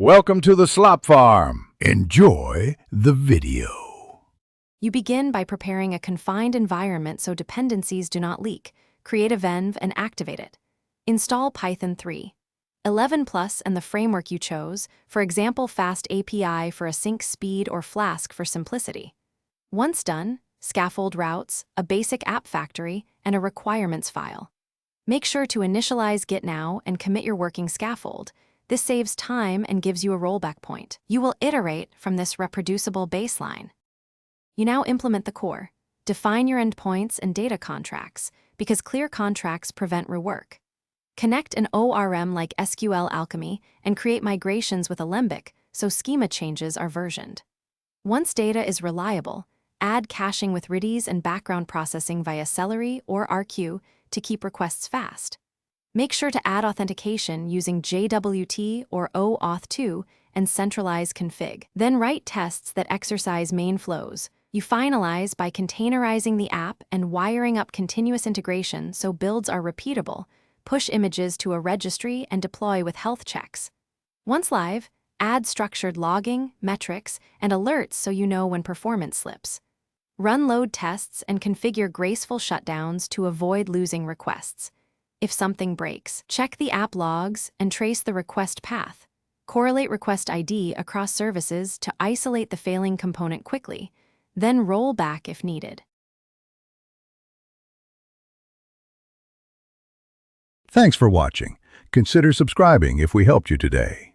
Welcome to the Slop Farm. Enjoy the video. You begin by preparing a confined environment so dependencies do not leak. Create a venv and activate it. Install Python 3. 11 Plus and the framework you chose, for example Fast API for async speed or Flask for simplicity. Once done, scaffold routes, a basic app factory, and a requirements file. Make sure to initialize Git now and commit your working scaffold. This saves time and gives you a rollback point. You will iterate from this reproducible baseline. You now implement the core. Define your endpoints and data contracts, because clear contracts prevent rework. Connect an ORM like SQL Alchemy and create migrations with Alembic so schema changes are versioned. Once data is reliable, add caching with Redis and background processing via Celery or RQ to keep requests fast. Make sure to add authentication using JWT or OAuth2 and centralize config. Then write tests that exercise main flows. You finalize by containerizing the app and wiring up continuous integration so builds are repeatable. Push images to a registry and deploy with health checks. Once live, add structured logging, metrics, and alerts so you know when performance slips. Run load tests and configure graceful shutdowns to avoid losing requests. If something breaks, check the app logs and trace the request path. Correlate request ID across services to isolate the failing component quickly, then roll back if needed. Thanks for watching. Consider subscribing if we helped you today.